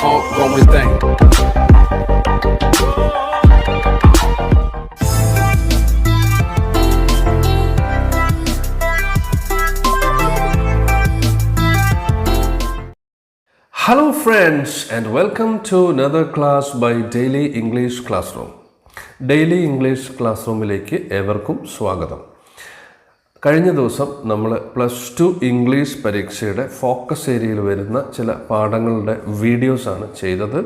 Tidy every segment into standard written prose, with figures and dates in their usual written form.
ongoing thing. Hello friends and welcome to another class by Daily English Classroom. Daily English Classroomലേക്ക് ഏവർക്കും സ്വാഗതം. കഴിഞ്ഞ ദിവസം നമ്മൾ +2 ഇംഗ്ലീഷ് പരീക്ഷയുടെ ഫോക്കസ് ഏരിയയിൽ വരുന്ന ചില പാഠങ്ങളുടെ വീഡിയോസാണ് ചെയ്തത്.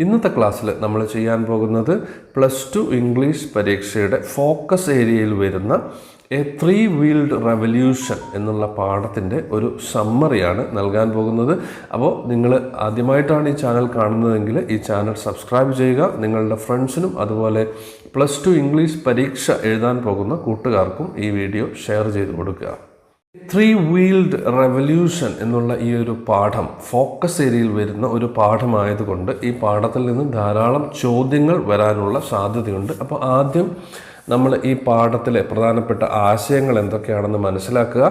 ഇന്നത്തെ ക്ലാസ്സിൽ നമ്മൾ ചെയ്യാൻ പോകുന്നത് +2 ഇംഗ്ലീഷ് പരീക്ഷയുടെ ഫോക്കസ് ഏരിയയിൽ വരുന്ന എ 3-വീൽഡ് റെവല്യൂഷൻ എന്നുള്ള പാഠത്തിൻ്റെ ഒരു സമ്മറിയാണ് നൽകാൻ പോകുന്നത്. അപ്പോൾ നിങ്ങൾ ആദ്യമായിട്ടാണ് ഈ ചാനൽ കാണുന്നതെങ്കിൽ ഈ ചാനൽ സബ്സ്ക്രൈബ് ചെയ്യുക. നിങ്ങളുടെ ഫ്രണ്ട്സിനും അതുപോലെ +2 ഇംഗ്ലീഷ് പരീക്ഷ എഴുതാൻ പോകുന്ന കൂട്ടുകാർക്കും ഈ വീഡിയോ ഷെയർ ചെയ്ത് കൊടുക്കുക. 3-വീൽഡ് റെവല്യൂഷൻ എന്നുള്ള ഈ ഒരു പാഠം ഫോക്കസ് ഏരിയയിൽ വരുന്ന ഒരു പാഠമായതുകൊണ്ട് ഈ പാഠത്തിൽ നിന്ന് ധാരാളം ചോദ്യങ്ങൾ വരാനുള്ള സാധ്യതയുണ്ട്. അപ്പോൾ ആദ്യം നമ്മൾ ഈ പാഠത്തിലെ പ്രധാനപ്പെട്ട ആശയങ്ങൾ എന്തൊക്കെയാണെന്ന് മനസ്സിലാക്കുക.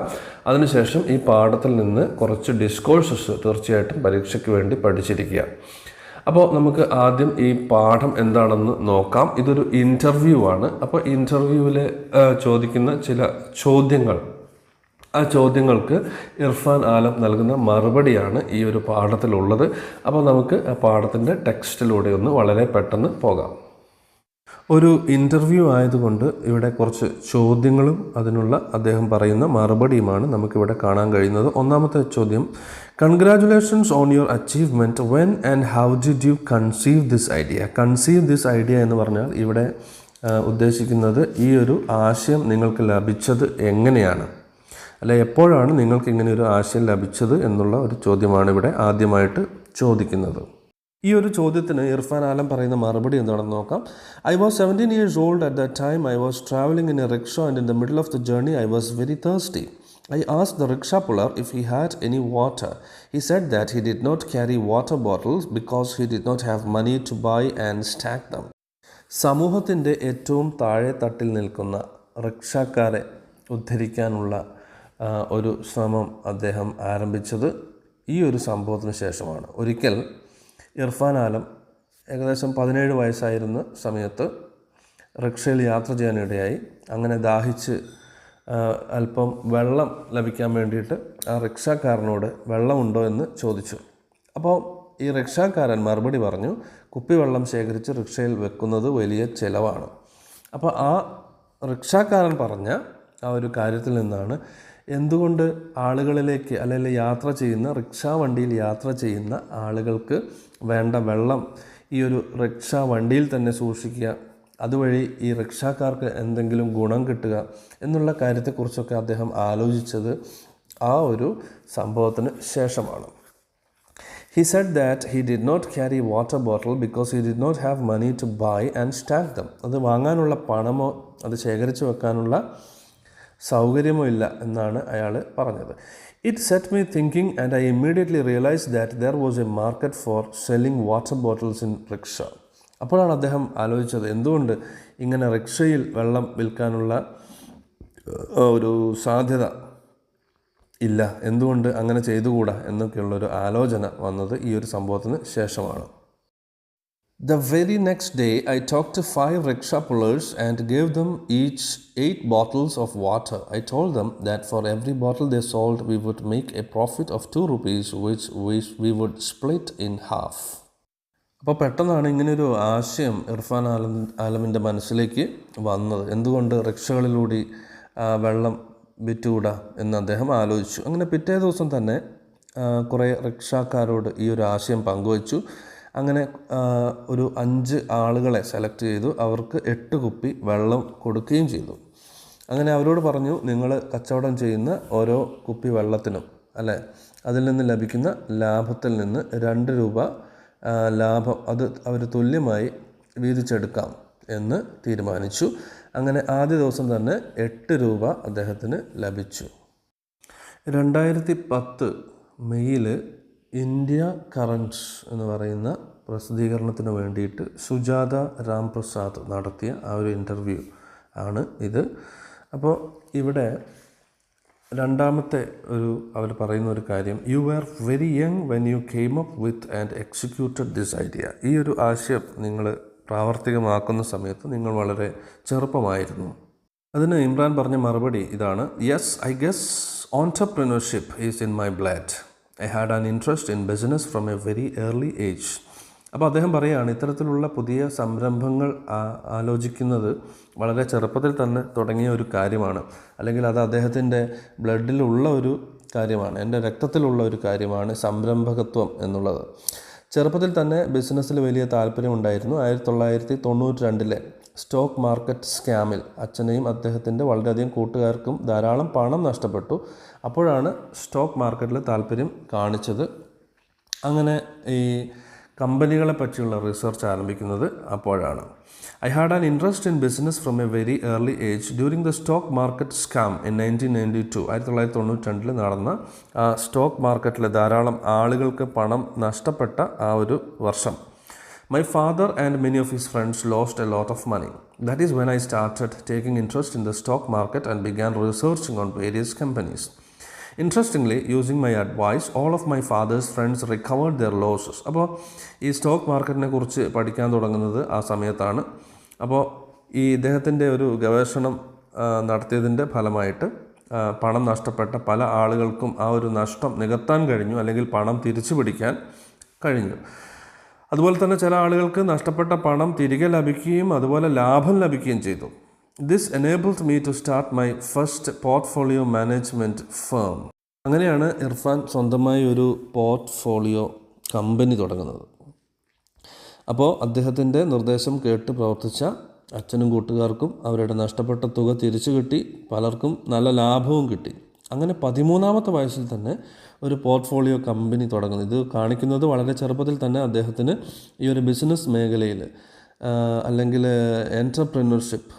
അതിനുശേഷം ഈ പാഠത്തിൽ നിന്ന് കുറച്ച് ഡിസ്കോഴ്സസ് തീർച്ചയായിട്ടും പരീക്ഷയ്ക്ക് വേണ്ടി പഠിച്ചിരിക്കുക. അപ്പോൾ നമുക്ക് ആദ്യം ഈ പാഠം എന്താണെന്ന് നോക്കാം. ഇതൊരു ഇൻ്റർവ്യൂ ആണ്. അപ്പോൾ ഇൻ്റർവ്യൂവിൽ ചോദിക്കുന്ന ചില ചോദ്യങ്ങൾ, ആ ചോദ്യങ്ങൾക്ക് ഇർഫാൻ ആലം നൽകുന്ന മറുപടിയാണ് ഈ ഒരു പാഠത്തിലുള്ളത്. അപ്പോൾ നമുക്ക് ആ പാഠത്തിൻ്റെ ടെക്സ്റ്റിലൂടെ ഒന്ന് വളരെ പെട്ടെന്ന് പോകാം. ഒരു ഇൻ്റർവ്യൂ ആയതുകൊണ്ട് ഇവിടെ കുറച്ച് ചോദ്യങ്ങളും അതിനുള്ള അദ്ദേഹം പറയുന്ന മറുപടിയുമാണ് നമുക്കിവിടെ കാണാൻ കഴിയുന്നത്. ഒന്നാമത്തെ ചോദ്യം, congratulations on your achievement, when and how did you conceive this idea. Conceive this idea എന്ന് പറഞ്ഞാൽ ഇവിടെ ഉദ്ദേശിക്കുന്നത് ഈ ഒരു ആശയം നിങ്ങൾക്ക് ലഭിച്ചത് എങ്ങനെയാണ്, അല്ലെ എപ്പോഴാണ് നിങ്ങൾക്ക് ഇങ്ങനെ ഒരു ആശയം ലഭിച്ചത് എന്നുള്ള ഒരു ചോദ്യമാണ് ഇവിടെ ആദ്യമായിട്ട് ചോദിക്കുന്നത്. ഈ ഒരു ചോദ്യത്തിന് ഇർഫാൻ ആലം പറയുന്ന മറുപടി എന്താണെന്ന് നോക്കാം. I was 17 years old at that time. I was traveling in a rickshaw and in the middle of the journey I was very thirsty. I asked the rickshaw puller if he had any water. He said that he did not carry water bottles because he did not have money to buy and stack them. സമൂഹത്തിൻ്റെ ഏറ്റവും താഴെ തട്ടിൽ നിൽക്കുന്ന റിക്ഷാക്കാരെ ഉദ്ധരിക്കാനുള്ള ഒരു ശ്രമം അദ്ദേഹം ആരംഭിച്ചത് ഈ ഒരു സംഭവത്തിന് ശേഷമാണ്. ഒരിക്കൽ ഇർഫാൻ ആലം ഏകദേശം 17 വയസ്സായിരുന്ന സമയത്ത് റിക്ഷയിൽ യാത്ര ചെയ്യാനിടയായി. അങ്ങനെ ദാഹിച്ച് അല്പം വെള്ളം ലഭിക്കാൻ വേണ്ടിയിട്ട് ആ റിക്ഷാക്കാരനോട് വെള്ളമുണ്ടോ എന്ന് ചോദിച്ചു. അപ്പോൾ ഈ റിക്ഷാക്കാരൻ മറുപടി പറഞ്ഞു, കുപ്പിവെള്ളം ശേഖരിച്ച് റിക്ഷയിൽ വെക്കുന്നത് വലിയ ചിലവാണ്. അപ്പോൾ ആ റിക്ഷാക്കാരൻ പറഞ്ഞ ആ ഒരു കാര്യത്തിൽ നിന്നാണ് എന്തുകൊണ്ട് ആളുകളിലേക്ക് അല്ലെങ്കിൽ യാത്ര ചെയ്യുന്ന റിക്ഷാ വണ്ടിയിൽ യാത്ര ചെയ്യുന്ന ആളുകൾക്ക് വേണ്ട വെള്ളം ഈ ഒരു റിക്ഷാ വണ്ടിയിൽ തന്നെ സൂക്ഷിക്കുക, അതുവഴി ഈ റിക്ഷാക്കാർക്ക് എന്തെങ്കിലും ഗുണം കിട്ടുക എന്നുള്ള കാര്യത്തെക്കുറിച്ചൊക്കെ അദ്ദേഹം ആലോചിച്ചത് ആ ഒരു സംഭവത്തിന് ശേഷമാണ്. He said that he did not carry water bottle because he did not have money to buy and stack them. അത് വാങ്ങാനുള്ള പണമോ അത് ശേഖരിച്ചു വെക്കാനുള്ള സൗകര്യമോ ഇല്ല എന്നാണ് അയാൾ പറഞ്ഞത്. It set me thinking and I immediately realise that there was A market four selling water bottles in rickshaw. അപ്പോഴാണ് അദ്ദേഹം ആലോചിച്ചത് എന്തുകൊണ്ട് ഇങ്ങനെ റിക്ഷയിൽ വെള്ളം വിൽക്കാനുള്ള ഒരു സാധ്യത ഇല്ല, എന്തുകൊണ്ട് അങ്ങനെ ചെയ്തുകൂടാ എന്നൊക്കെയുള്ളൊരു ആലോചന വന്നത് ഈ ഒരു സംഭവത്തിന് ശേഷമാണ്. The very next day, I talked to 5 rickshaw pullers and gave them each 8 bottles of water. I told them that for every bottle they sold, we would make a profit of 2 rupees, which we would split in half. അപ്പോൾ പെട്ടെന്നാണ് ഇങ്ങനെയൊരു ആശയം ഇർഫാൻ ആലമിൻ്റെ മനസ്സിലേക്ക് വന്നത്. എന്തുകൊണ്ട് റിക്ഷകളിലൂടെ വെള്ളം വിറ്റുകൂടാ എന്ന് അദ്ദേഹം ആലോചിച്ചു. അങ്ങനെ പിറ്റേ ദിവസം തന്നെ കുറേ റിക്ഷാക്കാരോട് ഈ ഒരു ആശയം പങ്കുവച്ചു. അങ്ങനെ ഒരു 5 ആളുകളെ സെലക്ട് ചെയ്തു. അവർക്ക് 8 കുപ്പി വെള്ളം കൊടുക്കുകയും ചെയ്തു. അങ്ങനെ അവരോട് പറഞ്ഞു, നിങ്ങൾ കച്ചവടം ചെയ്യുന്ന ഓരോ കുപ്പി വെള്ളത്തിനും അല്ലേ അതിൽ നിന്ന് ലഭിക്കുന്ന ലാഭത്തിൽ നിന്ന് 2 രൂപ ലാഭം അത് അവർ തുല്യമായി വീതിച്ചെടുക്കാം എന്ന് തീരുമാനിച്ചു. അങ്ങനെ ആദ്യ ദിവസം തന്നെ 8 രൂപ അദ്ദേഹത്തിന് ലഭിച്ചു. 2010 മെയ്യിൽ ഇന്ത്യ കറൻസ് എന്ന് പറയുന്ന പ്രസിദ്ധീകരണത്തിന് വേണ്ടിയിട്ട് സുജാത രാംപ്രസാദ് നടത്തിയ ആ ഒരു ഇൻ്റർവ്യൂ ആണ് ഇത്. അപ്പോൾ ഇവിടെ രണ്ടാമത്തെ അവർ പറയുന്ന ഒരു കാര്യം, you are very young when you came up with and executed this idea. ഈ ഒരു ആശയം നിങ്ങൾ പ്രാവർത്തികമാക്കുന്ന സമയത്ത് നിങ്ങൾ വളരെ ചെറുപ്പമായിരുന്നു. അതിന് ഇമ്രാൻ പറഞ്ഞ മറുപടി ഇതാണ്, yes, I guess entrepreneurship is in my blood. I had an interest in business from a very early age. അപ്പോൾ അദ്ദേഹം പറയുകയാണ്, ഇത്തരത്തിലുള്ള പുതിയ സംരംഭങ്ങൾ ആലോചിക്കുന്നത് വളരെ ചെറുപ്പത്തിൽ തന്നെ തുടങ്ങിയ ഒരു കാര്യമാണ്, അല്ലെങ്കിൽ അത് അദ്ദേഹത്തിൻ്റെ ബ്ലഡിലുള്ള ഒരു കാര്യമാണ്, എൻ്റെ രക്തത്തിലുള്ള ഒരു കാര്യമാണ് സംരംഭകത്വം എന്നുള്ളത്. ചെറുപ്പത്തിൽ തന്നെ ബിസിനസ്സിൽ വലിയ താല്പര്യമുണ്ടായിരുന്നു. 1992 സ്റ്റോക്ക് മാർക്കറ്റ് സ്കാമിൽ അച്ഛനെയും അദ്ദേഹത്തിൻ്റെ വളരെയധികം കൂട്ടുകാർക്കും ധാരാളം പണം നഷ്ടപ്പെട്ടു. അപ്പോഴാണ് സ്റ്റോക്ക് മാർക്കറ്റിൽ താല്പര്യം കാണിച്ചത്. അങ്ങനെ ഈ കമ്പനികളെ പറ്റിയുള്ള റിസർച്ച് ആരംഭിക്കുന്നത് അപ്പോഴാണ്. I had an interest in business from a very early age during the stock market scam in 1992. 1992 നടന്ന ആ സ്റ്റോക്ക് മാർക്കറ്റിൽ ധാരാളം ആളുകൾക്ക് പണം നഷ്ടപ്പെട്ട ആ ഒരു വർഷം. My father and many of his friends lost a lot of money. That is when I started taking interest in the stock market and began researching on various companies. Interestingly, using my advice, all of my father's friends recovered their losses. അപ്പോൾ ഈ stock മാർക്കറ്റിനെ കുറിച്ച് പഠിക്കാൻ തുടങ്ങുന്നത് ആ സമയത്താണ്. അപ്പോൾ ഈ ഇദ്ദേഹത്തിൻ്റെ ഒരു ഗവേഷണം നടത്തിയതിൻ്റെ ഫലമായിട്ട് പണം നഷ്ടപ്പെട്ട പല ആളുകൾക്കും ആ ഒരു നഷ്ടം നികത്താൻ കഴിഞ്ഞു, അല്ലെങ്കിൽ പണം തിരിച്ചു പിടിക്കാൻ കഴിഞ്ഞു. അതുപോലെ തന്നെ ചില ആളുകൾക്ക് നഷ്ടപ്പെട്ട പണം തിരികെ ലഭിക്കുകയും അതുപോലെ ലാഭം ലഭിക്കുകയും ചെയ്തു. This enabled me to start my first portfolio management firm. അങ്ങനെയാണ് ഇർഫാൻ സ്വന്തമായി ഒരു പോർട്ട്ഫോളിയോ കമ്പനി തുടങ്ങുന്നത്. അപ്പോൾ അദ്ദേഹത്തിൻ്റെ നിർദ്ദേശം കേട്ട് പ്രവർത്തിച്ച അച്ഛനും കൂട്ടുകാർക്കും അവരുടെ നഷ്ടപ്പെട്ട തുക തിരിച്ചു കിട്ടി, പലർക്കും നല്ല ലാഭവും കിട്ടി. അങ്ങനെ 13ാമത്തെ വയസ്സിൽ തന്നെ ഒരു പോർട്ട്ഫോളിയോ കമ്പനി തുടങ്ങുന്നു. ഇത് കാണിക്കുന്നത് വളരെ ചെറുപ്പത്തിൽ തന്നെ അദ്ദേഹത്തിന് ഈ ഒരു ബിസിനസ് മേഖലയിൽ അല്ലെങ്കിൽ എൻറ്റർപ്രിനർഷിപ്പ്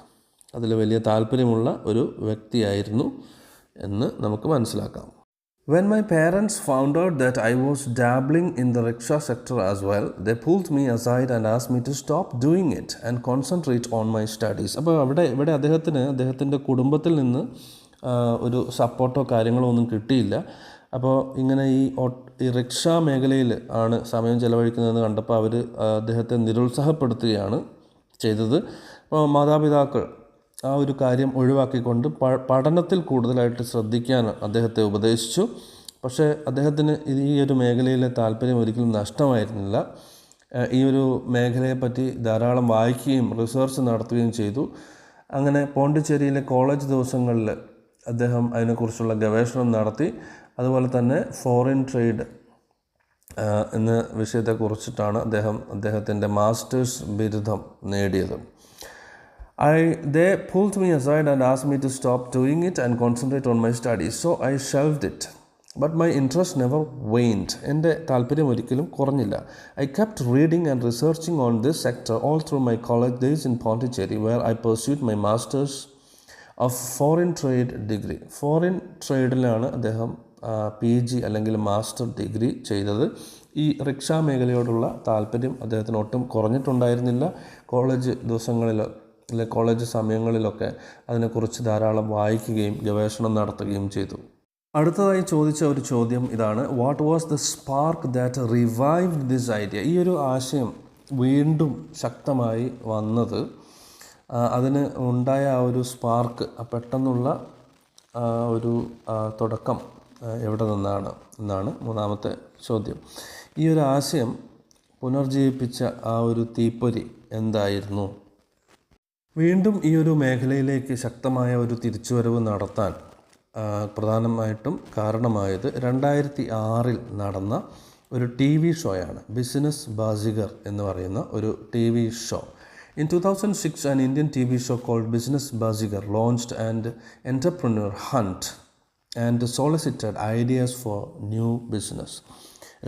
അതിൽ വലിയ താല്പര്യമുള്ള ഒരു വ്യക്തിയായിരുന്നു എന്ന് നമുക്ക് മനസ്സിലാക്കാം. When my parents found out that I was dabbling in the rickshaw sector as well, they pulled me aside and asked me to stop doing it and concentrate on my studies. അപ്പോൾ ഇവിടെ അദ്ദേഹത്തിൻ്റെ കുടുംബത്തിൽ നിന്ന് ഒരു സപ്പോർട്ടോ കാര്യങ്ങളോ ഒന്നും കിട്ടിയില്ല. അപ്പോൾ ഇങ്ങനെ ഈ റിക്ഷ മേഖലയിൽ ആണ് സമയം ചെലവഴിക്കുന്നതെന്ന് കണ്ടപ്പോൾ അവർ അദ്ദേഹത്തെ നിരുത്സാഹപ്പെടുത്തുകയാണ് ചെയ്തത്. അപ്പോൾ മാതാപിതാക്കൾ ആ ഒരു കാര്യം ഒഴിവാക്കിക്കൊണ്ട് പഠനത്തിൽ കൂടുതലായിട്ട് ശ്രദ്ധിക്കാൻ അദ്ദേഹത്തെ ഉപദേശിച്ചു. പക്ഷേ അദ്ദേഹത്തിന് ഈ ഒരു മേഖലയിലെ താല്പര്യം ഒരിക്കലും നഷ്ടമായിരുന്നില്ല. ഈ ഒരു മേഖലയെപ്പറ്റി ധാരാളം വായിക്കുകയും റിസർച്ച് നടത്തുകയും ചെയ്തു. അങ്ങനെ പോണ്ടിച്ചേരിയിലെ കോളേജ് ദിവസങ്ങളിൽ അദ്ദേഹം അതിനെക്കുറിച്ചുള്ള ഗവേഷണം നടത്തി. അതുപോലെ തന്നെ ഫോറിൻ ട്രേഡ് എന്ന വിഷയത്തെക്കുറിച്ചിട്ടാണ് അദ്ദേഹത്തിൻ്റെ മാസ്റ്റേഴ്സ് ബിരുദം നേടിയത്. They pulled me aside and asked me to stop doing it and concentrate on my studies. So I shelved it. But my interest never waned. എൻ്റെ താല്പര്യം ഒരിക്കലും കുറഞ്ഞില്ല. I kept reading and researching on this sector all through my college days in Pondicherry, where I pursued my masters of foreign trade degree. Foreign ട്രേഡിലാണ് അദ്ദേഹം PG അല്ലെങ്കിൽ master degree ചെയ്തത്. ഈ rickshaw മേഖലയോടുള്ള താല്പര്യം അദ്ദേഹത്തിന് ഒട്ടും കുറഞ്ഞിട്ടുണ്ടായിരുന്നില്ല. കോളേജ് ദിവസങ്ങളിൽ കോളേജ് സമയങ്ങളിലൊക്കെ അതിനെക്കുറിച്ച് ധാരാളം വായിക്കുകയും ഗവേഷണം നടത്തുകയും ചെയ്തു. അടുത്തതായി ചോദിച്ച ഒരു ചോദ്യം ഇതാണ്, what was the spark that revived this idea? ഈ ഒരു ആശയം വീണ്ടും ശക്തമായി വന്നത്, അതിന് ഉണ്ടായ ആ ഒരു സ്പാർക്ക്, പെട്ടെന്നുള്ള ഒരു തുടക്കം എവിടെ നിന്നാണ് എന്നാണ് മൂന്നാമത്തെ ചോദ്യം. ഈ ഒരു ആശയം പുനർജീവിപ്പിച്ച ആ ഒരു തീപ്പൊരി എന്തായിരുന്നു? വീണ്ടും ഈ ഒരു മേഖലയിലേക്ക് ശക്തമായ ഒരു തിരിച്ചുവരവ് നടത്താൻ പ്രധാനമായിട്ടും കാരണമായത് 2006 നടന്ന ഒരു TV ഷോയാണ്, ബിസിനസ് ബാസിഗർ എന്ന് പറയുന്ന ഒരു TV show. In 2006, an Indian TV show called Business Bazigar launched an entrepreneur hunt and solicited ideas for new business.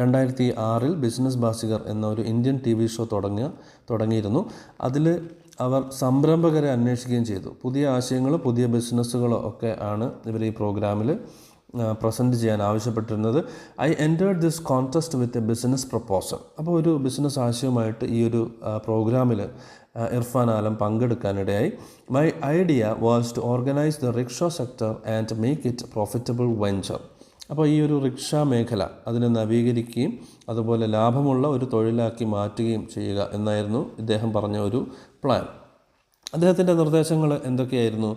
2006 business Baazigar എന്ന ഒരു ഇന്ത്യൻ TV ഷോ തുടങ്ങിയിരുന്നു. അതിൽ അവർ സംരംഭകരെ അന്വേഷിക്കുകയും ചെയ്തു. പുതിയ ആശയങ്ങൾ, പുതിയ ബിസിനസ്സുകളോ ഒക്കെ ആണ് ഇവർ ഈ പ്രോഗ്രാമിൽ പ്രസൻറ്റ് ചെയ്യാൻ ആവശ്യപ്പെട്ടിരുന്നത്. I entered this contest with a business proposal. അപ്പോൾ ഒരു ബിസിനസ് ആശയവുമായിട്ട് ഈ ഒരു പ്രോഗ്രാമിൽ ഇർഫാൻ ആലം പങ്കെടുക്കാനിടയായി. My idea was to organise the rickshaw sector and make it profitable venture. അപ്പോൾ ഈ ഒരു റിക്ഷ മേഖല അതിനെ നവീകരിക്കുകയും അതുപോലെ ലാഭമുള്ള ഒരു തൊഴിലാക്കി മാറ്റുകയും ചെയ്യുക എന്നായിരുന്നു ഇദ്ദേഹം പറഞ്ഞ ഒരു പ്ലാൻ. അദ്ദേഹത്തിൻ്റെ നിർദ്ദേശങ്ങൾ എന്തൊക്കെയായിരുന്നു?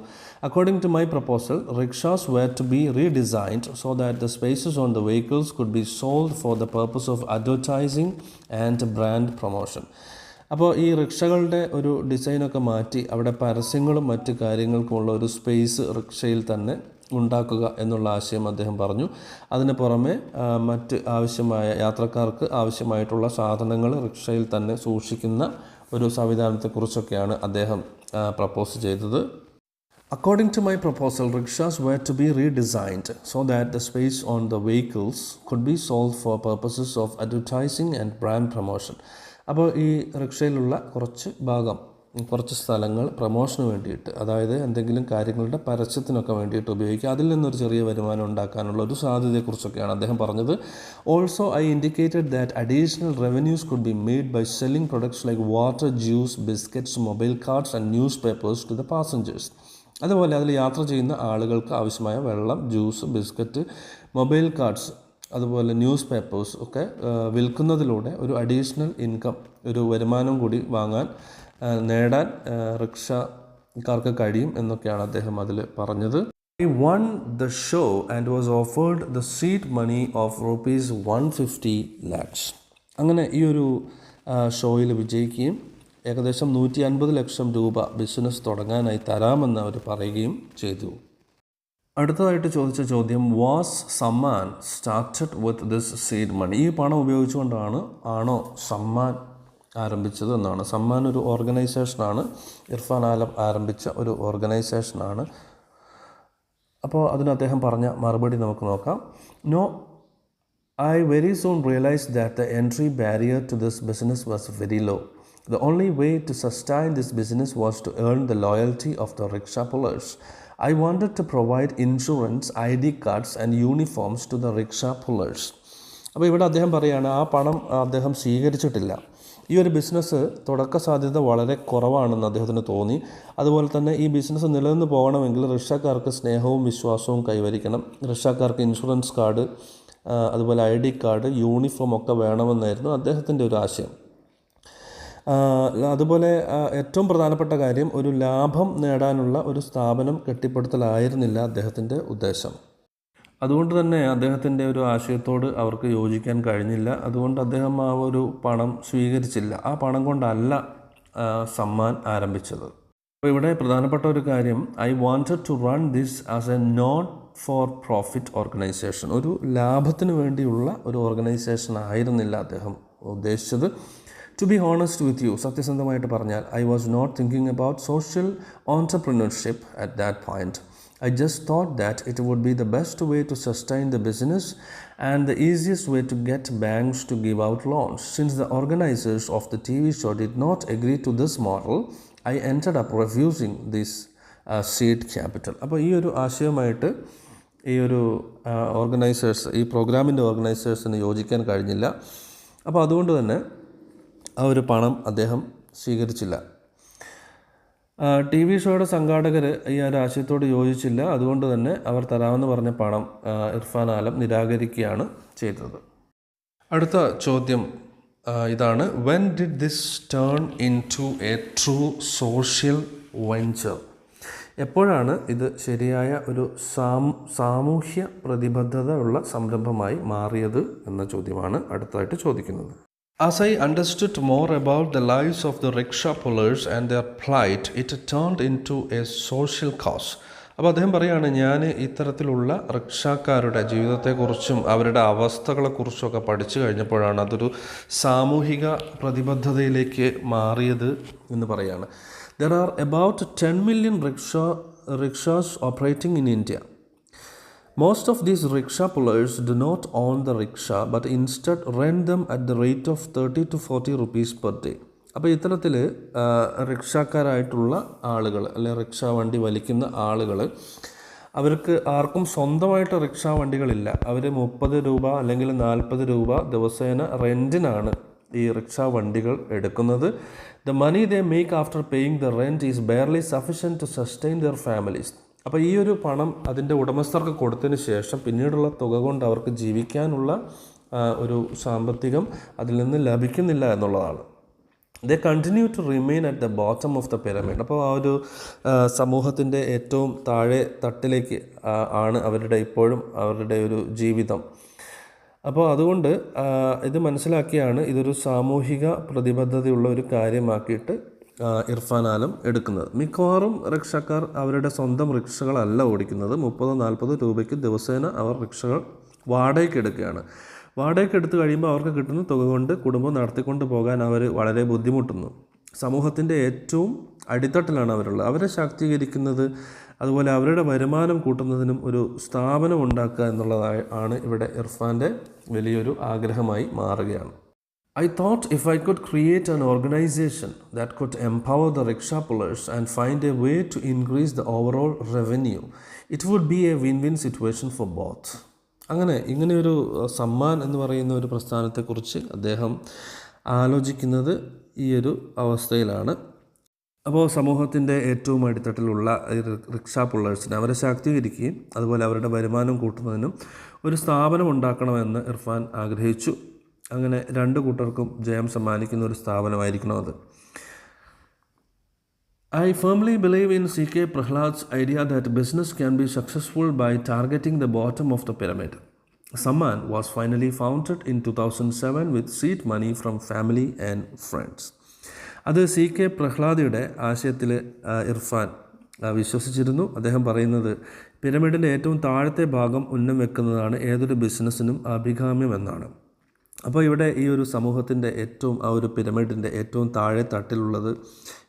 According to my proposal, rickshaws were to be redesigned so that the spaces on the vehicles could be sold for the purpose of advertising and brand promotion. അപ്പോൾ ഈ റിക്ഷകളുടെ ഒരു ഡിസൈനൊക്കെ മാറ്റി അവിടെ പരസ്യങ്ങളും മറ്റ് കാര്യങ്ങൾക്കുമുള്ള ഒരു സ്പേസ് റിക്ഷയിൽ തന്നെ ഉണ്ടാക്കുക എന്നുള്ള ആശയം അദ്ദേഹം പറഞ്ഞു. അതിന് പുറമെ മറ്റ് ആവശ്യമായ യാത്രക്കാർക്ക് ആവശ്യമായിട്ടുള്ള സാധനങ്ങൾ റിക്ഷയിൽ തന്നെ സൂക്ഷിക്കുന്ന ഒരു സംവിധാനത്തെക്കുറിച്ചൊക്കെയാണ് അദ്ദേഹം പ്രപ്പോസ് ചെയ്തത്. According to my proposal, rickshaws were to be redesigned so that the space on the vehicles could be sold for purposes of advertising and brand promotion. അപ്പോൾ ഈ റിക്ഷയിലുള്ള കുറച്ച് സ്ഥലങ്ങൾ പ്രൊമോഷന് വേണ്ടിയിട്ട്, അതായത് എന്തെങ്കിലും കാര്യങ്ങളുടെ പരസ്യത്തിനൊക്കെ വേണ്ടിയിട്ട് ഉപയോഗിക്കുക, അതിൽ നിന്നൊരു ചെറിയ വരുമാനം ഉണ്ടാക്കാനുള്ള ഒരു സാധ്യതയെക്കുറിച്ചൊക്കെയാണ് അദ്ദേഹം പറഞ്ഞത്. Also I indicated that additional revenues could be made by selling products like water, juice, biscuits, mobile cards and newspapers to the passengers. അതുപോലെ അതിൽ യാത്ര ചെയ്യുന്ന ആളുകൾക്ക് ആവശ്യമായ വെള്ളം, ജ്യൂസ്, ബിസ്ക്കറ്റ്, മൊബൈൽ കാർഡ്സ്, അതുപോലെ ന്യൂസ് പേപ്പേഴ്സ് ഒക്കെ വിൽക്കുന്നതിലൂടെ ഒരു അഡീഷണൽ ഇൻകം, ഒരു വരുമാനം കൂടി നേടാൻ റിക്ഷക്കാർക്ക് കഴിയും എന്നൊക്കെയാണ് അദ്ദേഹം അതിൽ പറഞ്ഞത്. He won the show and was offered the seat money of rupees 150 lakhs. അങ്ങനെ ഈ ഒരു ഷോയിൽ വിജയിക്കുകയും ഏകദേശം 150 ലക്ഷം രൂപ ബിസിനസ് തുടങ്ങാനായി തരാമെന്ന് അവർ പറയുകയും ചെയ്തു. അടുത്തതായിട്ട് ചോദിച്ച ചോദ്യം, was Sammaan started with this seed money? ഈ പണം ഉപയോഗിച്ചുകൊണ്ടാണോ സമ്മാൻ ആരംഭിച്ചത് എന്നാണ്. സമ്മാൻ ഒരു ഓർഗനൈസേഷനാണ്, ഇർഫാൻ ആലം ആരംഭിച്ച ഒരു ഓർഗനൈസേഷനാണ്. അപ്പോൾ അതിന് അദ്ദേഹം പറഞ്ഞ മറുപടി നമുക്ക് നോക്കാം. No, I very soon realised that the entry barrier to this business was very low. The only way to sustain this business was to earn the loyalty of the rickshaw pullers. I wanted to provide insurance, ID cards and uniforms to the rickshaw pullers. അപ്പോൾ ഇവിടെ അദ്ദേഹം പറയുകയാണ്, ആ പണം അദ്ദേഹം സ്വീകരിച്ചിട്ടില്ല. ഈ ഒരു ബിസിനസ് തുടക്ക സാധ്യത വളരെ കുറവാണെന്ന് അദ്ദേഹത്തിന് തോന്നി. അതുപോലെ തന്നെ ഈ ബിസിനസ് നിലനിന്ന് പോകണമെങ്കിൽ റിക്ഷക്കാർക്ക് സ്നേഹവും വിശ്വാസവും കൈവരിക്കണം. റിക്ഷക്കാർക്ക് ഇൻഷുറൻസ് കാർഡ്, അതുപോലെ ID കാർഡ്, യൂണിഫോം ഒക്കെ വേണമെന്നായിരുന്നു അദ്ദേഹത്തിൻ്റെ ഒരു ആശയം. അതുപോലെ ഏറ്റവും പ്രധാനപ്പെട്ട കാര്യം, ഒരു ലാഭം നേടാനുള്ള ഒരു സ്ഥാപനം കെട്ടിപ്പടുത്തലായിരുന്നില്ല അദ്ദേഹത്തിൻ്റെ ഉദ്ദേശം. അതുകൊണ്ട് തന്നെ അദ്ദേഹത്തിൻ്റെ ഒരു ആശയത്തോട് അവർക്ക് യോജിക്കാൻ കഴിഞ്ഞില്ല. അതുകൊണ്ട് അദ്ദേഹം ആ ഒരു പണം സ്വീകരിച്ചില്ല. ആ പണം കൊണ്ടല്ല സമ്മാൻ ആരംഭിച്ചത്. അപ്പോൾ ഇവിടെ പ്രധാനപ്പെട്ട ഒരു കാര്യം, I wanted to run this as a not for profit organisation. ഒരു ലാഭത്തിന് വേണ്ടിയുള്ള ഒരു ഓർഗനൈസേഷൻ ആയിരുന്നില്ല അദ്ദേഹം ഉദ്ദേശിച്ചത്. To be honest with you, സത്യസന്ധമായിട്ട് പറഞ്ഞാൽ, I was not thinking about social entrepreneurship at that point. I just thought that it would be the best way to sustain the business and the easiest way to get banks to give out loans. Since the organizers of the TV show did not agree to this model, I ended up refusing this seed capital. അപ്പോൾ ഈ ഒരു ആശയമായിട്ട് ഈ ഒരു ഈ പ്രോഗ്രാമിൻ്റെ ഓർഗനൈസേഴ്സിന് യോജിക്കാൻ കഴിഞ്ഞില്ല. അപ്പോൾ അതുകൊണ്ട് തന്നെ ആ ഒരു പണം അദ്ദേഹം സ്വീകരിച്ചില്ല. TV ഷോയുടെ സംഘാടകർ ഈ ഒരു ആശയത്തോട് യോജിച്ചില്ല. അതുകൊണ്ട് തന്നെ അവർ തരാമെന്ന് പറഞ്ഞ പണം ഇർഫാൻ ആലം നിരാകരിക്കുകയാണ് ചെയ്തത്. അടുത്ത ചോദ്യം ഇതാണ്, when did this turn into a true social venture? എപ്പോഴാണ് ഇത് ശരിയായ ഒരു സാമൂഹ്യ പ്രതിബദ്ധത ഉള്ള സംരംഭമായി മാറിയത് എന്ന ചോദ്യമാണ് അടുത്തതായിട്ട് ചോദിക്കുന്നത്. As I understood more about the lives of the rickshaw pullers and their plight, it turned into a social cause. അപ്പോൾ അദ്ദേഹം പറയുകയാണ്, ഞാൻ ഇത്തരത്തിലുള്ള റിക്ഷാക്കാരുടെ ജീവിതത്തെക്കുറിച്ചും അവരുടെ അവസ്ഥകളെക്കുറിച്ചൊക്കെ പഠിച്ചു കഴിഞ്ഞപ്പോഴാണ് അതൊരു സാമൂഹിക പ്രതിബദ്ധതയിലേക്ക് മാറിയത് എന്ന് പറയുകയാണ്. There are about 10 million rickshaws operating in India. Most of these rickshaw pullers do not own the rickshaw but instead rent them at the rate of 30 to 40 rupees per day. അപ്പോൾ ഇത്തരത്തിൽ റിക്ഷാക്കാരായിട്ടുള്ള ആളുകൾ, അല്ലെങ്കിൽ റിക്ഷാ വണ്ടി വലിക്കുന്ന ആളുകൾ, അവർക്ക് ആർക്കും സ്വന്തമായിട്ട് റിക്ഷാ വണ്ടികളില്ല. അവർ 30 രൂപ അല്ലെങ്കിൽ 40 രൂപ ദിവസേന റെൻറ്റിനാണ് ഈ റിക്ഷ വണ്ടികൾ എടുക്കുന്നത്. The money they make after paying the rent is barely sufficient to sustain their families. അപ്പോൾ ഈ ഒരു പണം അതിൻ്റെ ഉടമസ്ഥർക്ക് കൊടുത്തതിന് ശേഷം പിന്നീടുള്ള തുക കൊണ്ട് അവർക്ക് ജീവിക്കാനുള്ള ഒരു സാമ്പത്തികം അതിൽ നിന്ന് ലഭിക്കുന്നില്ല എന്നുള്ളതാണ്. They continue to remain at the bottom of the pyramid. അപ്പോൾ ആ ഒരു സമൂഹത്തിൻ്റെ ഏറ്റവും താഴെ തട്ടിലേക്ക് ആണ് ഇപ്പോഴും അവരുടെ ഒരു ജീവിതം. അപ്പോൾ അതുകൊണ്ട് ഇത് മനസ്സിലാക്കിയാണ് ഇതൊരു സാമൂഹിക പ്രതിബദ്ധതയുള്ള ഒരു കാര്യമാക്കിയിട്ട് ഇർഫാൻ ആലം എടുക്കുന്നത്. മിക്കവാറും റിക്ഷക്കാർ അവരുടെ സ്വന്തം റിക്ഷകളല്ല ഓടിക്കുന്നത്. 30-40 രൂപയ്ക്ക് ദിവസേന അവർ റിക്ഷകൾ വാടകയ്ക്ക് എടുക്കുകയാണ്. വാടകയ്ക്ക് എടുത്തു കഴിയുമ്പോൾ അവർക്ക് കിട്ടുന്ന തുക കൊണ്ട് കുടുംബം നടത്തിക്കൊണ്ട് പോകാൻ അവർ വളരെ ബുദ്ധിമുട്ടുന്നു. സമൂഹത്തിൻ്റെ ഏറ്റവും അടിത്തട്ടിലാണ് അവരുള്ളത്. അവരെ ശാക്തീകരിക്കുന്നത് അതുപോലെ അവരുടെ വരുമാനം കൂട്ടുന്നതിനും ഒരു സ്ഥാപനം ഉണ്ടാക്കുക എന്നുള്ളതായി ആണ് ഇവിടെ ഇർഫാൻ്റെ വലിയൊരു ആഗ്രഹമായി മാറുകയാണ്. I thought if I could create an organization that could empower the rickshaw pullers and find a way to increase the overall revenue, it would be a win-win situation for both. ഇങ്ങനെയൊരു സമ്മാൻ എന്ന് പറയുന്ന ഒരു പ്രസ്ഥാനത്തെക്കുറിച്ച് അദ്ദേഹം ആലോചിക്കുന്നത് ഈ ഒരു അവസ്ഥയിലാണ്. അപ്പോൾ സമൂഹത്തിൻ്റെ ഏറ്റവും അടിത്തട്ടിലുള്ള റിക്ഷാ പുള്ളേഴ്സിനെ അവരെ ശാക്തീകരിക്കുകയും അതുപോലെ അവരുടെ വരുമാനം കൂട്ടുന്നതിനും ഒരു സ്ഥാപനം ഉണ്ടാക്കണമെന്ന് ഇർഫാൻ ആഗ്രഹിച്ചു. അങ്ങനെ രണ്ട് കൂട്ടർക്കും ജയം സമ്മാനിക്കുന്ന ഒരു സ്ഥാപനമായിരിക്കണം അത്. I firmly believe in C.K. Prahlad's idea that business can be successful by targeting the bottom of the pyramid. Samman was finally founded in 2007 with seed money from family and friends. അത് C.K. പ്രഹ്ലാദയുടെ ആശയത്തിൽ ഇർഫാൻ വിശ്വസിച്ചിരുന്നു. അദ്ദേഹം പറയുന്നത് പിരമിഡിൻ്റെ ഏറ്റവും താഴത്തെ ഭാഗം ഉന്നം വെക്കുന്നതാണ് ഏതൊരു ബിസിനസ്സിനും അഭികാമ്യം എന്നാണ്. അപ്പോൾ ഇവിടെ ഈ ഒരു സമൂഹത്തിൻ്റെ ആ ഒരു പിരമിഡിൻ്റെ ഏറ്റവും താഴെ തട്ടിലുള്ളത്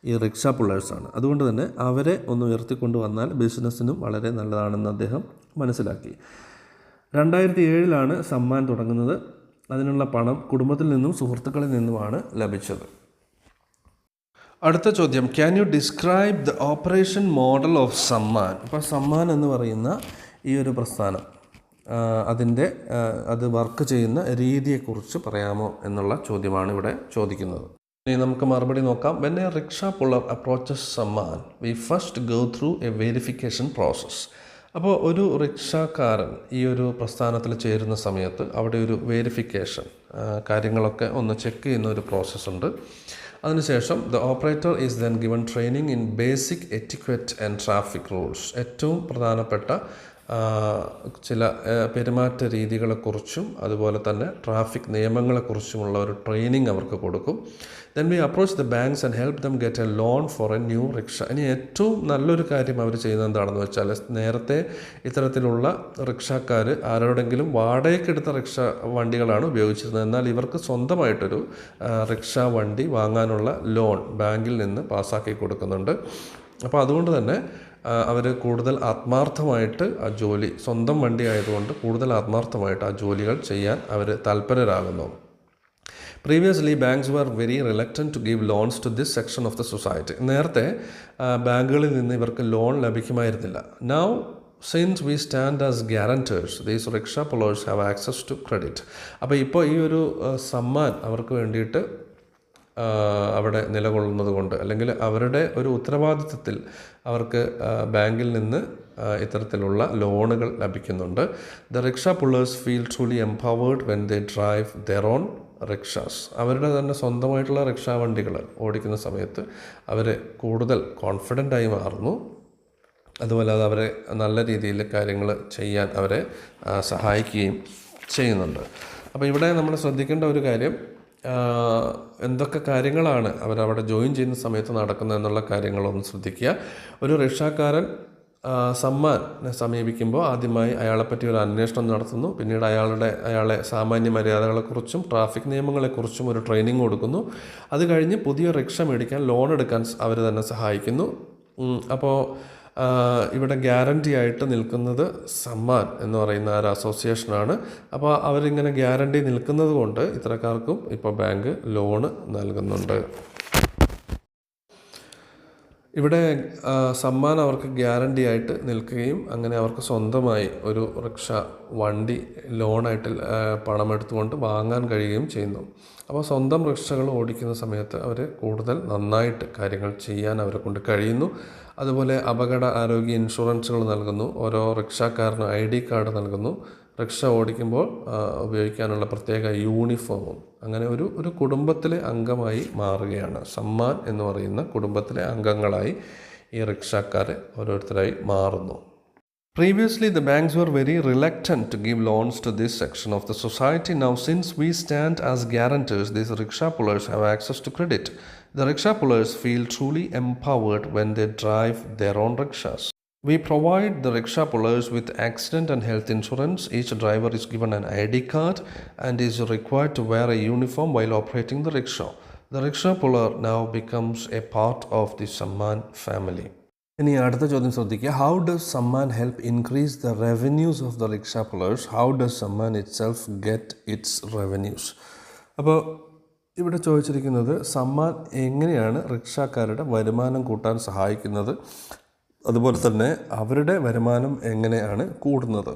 ഈ റിക്ഷാ പുള്ളേഴ്സാണ്. അതുകൊണ്ട് തന്നെ അവരെ ഒന്ന് ഉയർത്തിക്കൊണ്ട് വന്നാൽ ബിസിനസ്സിനും വളരെ നല്ലതാണെന്ന് അദ്ദേഹം മനസ്സിലാക്കി. 2007 സമ്മാൻ തുടങ്ങുന്നത്. അതിനുള്ള പണം കുടുംബത്തിൽ നിന്നും സുഹൃത്തുക്കളിൽ നിന്നുമാണ് ലഭിച്ചത്. അടുത്ത ചോദ്യം, can you describe the operation model of Samman. അപ്പോൾ സമ്മാൻ എന്ന് പറയുന്ന ഈ ഒരു പ്രസ്ഥാനം അത് വർക്ക് ചെയ്യുന്ന രീതിയെക്കുറിച്ച് പറയാമോ എന്നുള്ള ചോദ്യമാണ് ഇവിടെ ചോദിക്കുന്നത്. ഇനി നമുക്ക് മറുപടി നോക്കാം. When a rickshaw puller approaches Sammaan we first go through a verification process. അപ്പോൾ ഒരു റിക്ഷക്കാരൻ ഈ ഒരു പ്രസ്ഥാനത്തിൽ ചേരുന്ന സമയത്ത് അവിടെ ഒരു വെരിഫിക്കേഷൻ കാര്യങ്ങളൊക്കെ ഒന്ന് ചെക്ക് ചെയ്യുന്ന ഒരു പ്രോസസ്സുണ്ട്. അതിനുശേഷം the operator is then given training in basic etiquette and traffic rules. ഏറ്റവും പ്രധാനപ്പെട്ട ചില പെരുമാറ്റ രീതികളെക്കുറിച്ചും അതുപോലെ തന്നെ ട്രാഫിക് നിയമങ്ങളെക്കുറിച്ചുമുള്ള ഒരു ട്രെയിനിങ് അവർക്ക് കൊടുക്കും. Then we approach the banks and help them get A loan for A new rickshaw. ഇനി ഏറ്റവും നല്ലൊരു കാര്യം അവർ ചെയ്യുന്നത് എന്താണെന്ന് വെച്ചാൽ, നേരത്തെ ഇത്തരത്തിലുള്ള റിക്ഷക്കാർ ആരോടെങ്കിലും വാടകയ്ക്കെടുത്ത റിക്ഷ വണ്ടികളാണ് ഉപയോഗിച്ചിരുന്നത്. എന്നാൽ ഇവർക്ക് സ്വന്തമായിട്ടൊരു റിക്ഷ വണ്ടി വാങ്ങാനുള്ള ലോൺ ബാങ്കിൽ നിന്ന് പാസ്സാക്കി കൊടുക്കുന്നുണ്ട്. അപ്പോൾ അതുകൊണ്ട് തന്നെ അവർ കൂടുതൽ ആത്മാർത്ഥമായിട്ട് ആ ജോലി, സ്വന്തം വണ്ടി ആയതുകൊണ്ട് കൂടുതൽ ആത്മാർത്ഥമായിട്ട് ആ ജോലികൾ ചെയ്യാൻ അവർ താല്പര്യരാകുന്നു. Previously banks were very reluctant to give loans to this section of the society. നേരത്തെ ബാങ്കുകളിൽ നിന്ന് ഇവർക്ക് ലോൺ ലഭിക്കുമായിരുന്നില്ല. Now since we stand as guarantors these rickshaw pullers have access to credit. അപ്പോൾ ഇപ്പോൾ ഈ ഒരു സമ്മാൻ അവർക്ക് വേണ്ടിയിട്ട് അവിടെ നിലകൊള്ളുന്നത് കൊണ്ട്, അല്ലെങ്കിൽ അവരുടെ ഒരു ഉത്തരവാദിത്വത്തിൽ അവർക്ക് ബാങ്കിൽ നിന്ന് ഇത്തരത്തിലുള്ള ലോണുകൾ ലഭിക്കുന്നുണ്ട്. The rickshaw pullers feel truly empowered when they drive their own rickshaws. അവരുടെ തന്നെ സ്വന്തമായിട്ടുള്ള റിക്ഷാ വണ്ടികൾ ഓടിക്കുന്ന സമയത്ത് അവർ കൂടുതൽ കോൺഫിഡൻ്റായി മാറുന്നു. അതുപോലെ അത് അവരെ നല്ല രീതിയിൽ കാര്യങ്ങൾ ചെയ്യാൻ അവരെ സഹായിക്കുകയും ചെയ്യുന്നുണ്ട്. അപ്പോൾ ഇവിടെ നമ്മൾ ശ്രദ്ധിക്കേണ്ട ഒരു കാര്യം, എന്തൊക്കെ കാര്യങ്ങളാണ് അവരവിടെ ജോയിൻ ചെയ്യുന്ന സമയത്ത് നടക്കുന്നത് എന്നുള്ള കാര്യങ്ങളൊന്ന് ശ്രദ്ധിക്കുക. ഒരു റിക്ഷാക്കാരൻ സമ്മാനെ സമീപിക്കുമ്പോൾ ആദ്യമായി അയാളെപ്പറ്റി ഒരു അന്വേഷണം നടത്തുന്നു. പിന്നീട് അയാളെ സാമാന്യ മര്യാദകളെക്കുറിച്ചും ട്രാഫിക് നിയമങ്ങളെക്കുറിച്ചും ഒരു ട്രെയിനിങ് കൊടുക്കുന്നു. അത് കഴിഞ്ഞ് പുതിയ റിക്ഷ മേടിക്കാൻ ലോൺ എടുക്കാൻ അവർ തന്നെ സഹായിക്കുന്നു. അപ്പോൾ ഇവിടെ ഗ്യാരണ്ടി ആയിട്ട് നിൽക്കുന്നത് സമ്മാൻ എന്ന് പറയുന്ന ഒരു അസോസിയേഷനാണ്. അപ്പോൾ അവരിങ്ങനെ ഗ്യാരണ്ടി നിൽക്കുന്നത് കൊണ്ട് ഇത്തരക്കാർക്കും ഇപ്പോൾ ബാങ്ക് ലോണ് നൽകുന്നുണ്ട്. ഇവിടെ സമ്മാൻ അവർക്ക് ഗ്യാരണ്ടി ആയിട്ട് നിൽക്കുകയും അങ്ങനെ അവർക്ക് സ്വന്തമായി ഒരു റിക്ഷ വണ്ടി ലോണായിട്ട് പണമെടുത്തുകൊണ്ട് വാങ്ങാൻ കഴിയുകയും ചെയ്യുന്നു. അപ്പോൾ സ്വന്തം റിക്ഷകൾ ഓടിക്കുന്ന സമയത്ത് അവർ കൂടുതൽ നന്നായിട്ട് കാര്യങ്ങൾ ചെയ്യാൻ അവരെ കൊണ്ട് കഴിയുന്നു. അതുപോലെ അപകട ആരോഗ്യ ഇൻഷുറൻസുകൾ നൽകുന്നു. ഓരോ റിക്ഷക്കാരന് ID കാർഡ് നൽകുന്നു. റിക്ഷ ഓടിക്കുമ്പോൾ ഉപയോഗിക്കാനുള്ള പ്രത്യേക യൂണിഫോമും. അങ്ങനെ ഒരു കുടുംബത്തിലെ അംഗമായി മാറുകയാണ്. സമ്മാൻ എന്ന് പറയുന്ന കുടുംബത്തിലെ അംഗങ്ങളായി ഈ റിക്ഷക്കാർ ഓരോരുത്തരായി മാറുന്നു. Previously, the banks were very reluctant to give loans to this section of the society. Now, since we stand as guarantors, these rickshaw pullers have access to credit. The rickshaw pullers feel truly empowered when they drive their own rickshaws. We provide the rickshaw pullers with accident and health insurance. Each driver is given an ID card and is required to wear a uniform while operating the rickshaw. The rickshaw puller now becomes a part of the Samman family. ഇനി അടുത്ത ചോദ്യം ശ്രദ്ധിക്കുക. How does Sammaan help increase the revenues of the rickshaw pullers? How does Sammaan itself get its revenues? അപ്പോൾ ഇവിടെ ചോദിച്ചിരിക്കുന്നത് സമ്മാൻ എങ്ങനെയാണ് റിക്ഷക്കാരുടെ വരുമാനം കൂട്ടാൻ സഹായിക്കുന്നത്, അതുപോലെ തന്നെ അവരുടെ വരുമാനം എങ്ങനെയാണ് കൂടുന്നത്.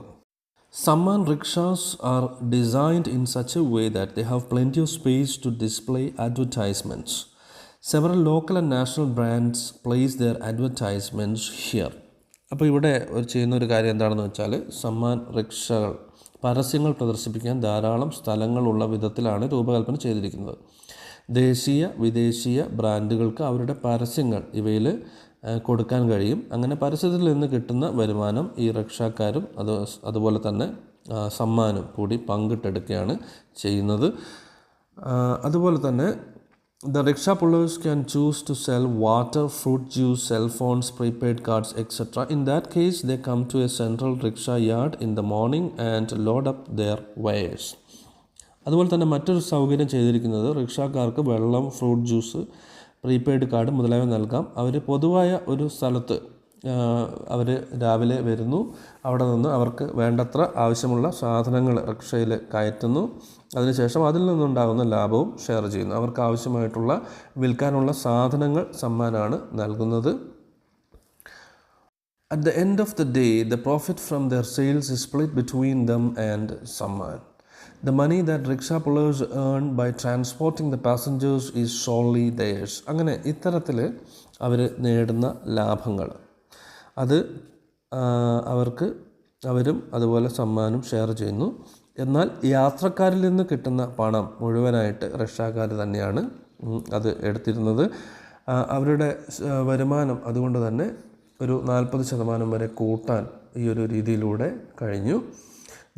Samman rickshaws are designed in such a way that they have plenty of space to display advertisements. Several local and national brands place their advertisements here. അപ്പോൾ ഇവിടെ ചെയ്യുന്ന ഒരു കാര്യം എന്താണെന്ന് വെച്ചാൽ സമ്മാൻ റിക്ഷകൾ പരസ്യങ്ങൾ പ്രദർശിപ്പിക്കാൻ ധാരാളം സ്ഥലങ്ങളുള്ള വിധത്തിലാണ് രൂപകൽപ്പന ചെയ്തിരിക്കുന്നത്. ദേശീയ വിദേശീയ ബ്രാൻഡുകൾക്ക് അവരുടെ പരസ്യങ്ങൾ ഇവയിൽ കൊടുക്കാൻ കഴിയും. അങ്ങനെ പരസ്യത്തിൽ നിന്ന് കിട്ടുന്ന വരുമാനം ഈ റിക്ഷക്കാരും അതുപോലെ തന്നെ സമ്മാനും കൂടി പങ്കിട്ടെടുക്കുകയാണ് ചെയ്യുന്നത്. അതുപോലെ തന്നെ the rickshaw pullers can choose to sell water, fruit juice, cell phones, prepaid cards, etc. In that case, they come to a central rickshaw yard in the morning and load up their wares. അതുപോലെ തന്നെ മറ്റൊരു സൗകര്യം ചെയ്തിരിക്കുന്നത് റിക്ഷക്കാർക്ക് വെള്ളം, fruit juice, prepaid card മുതലായവ നൽകാം. അവർ പൊതുവായ ഒരു സ്ഥലത്ത് അവർ രാവിലെ വരുന്നു. അവിടെ നിന്ന് അവർക്ക് വേണ്ടത്ര ആവശ്യമുള്ള സാധനങ്ങൾ റിക്ഷയിൽ കയറ്റുന്നു. അതിനുശേഷം അതിൽ നിന്നുണ്ടാകുന്ന ലാഭവും ഷെയർ ചെയ്യുന്നു. അവർക്ക് ആവശ്യമായിട്ടുള്ള വിൽക്കാനുള്ള സാധനങ്ങൾ സമ്മാനാണ് നൽകുന്നത്. At the end of the day, the profit from their sales is split between them and Samman. The money that rickshaw pullers earn by transporting the passengers is solely theirs. അങ്ങനെ ഇത്തരത്തിൽ അവർ നേടുന്ന ലാഭങ്ങൾ അത് അവരും അതുപോലെ സമ്മാനും ഷെയർ ചെയ്യുന്നു. എന്നാൽ യാത്രക്കാരിൽ നിന്ന് കിട്ടുന്ന പണം മുഴുവനായിട്ട് റിക്ഷക്കാർ തന്നെയാണ് അത് എടുത്തിരുന്നത്. അവരുടെ വരുമാനം അതുകൊണ്ട് തന്നെ ഒരു 40% വരെ കൂട്ടാൻ ഈ ഒരു രീതിയിലൂടെ കഴിഞ്ഞു.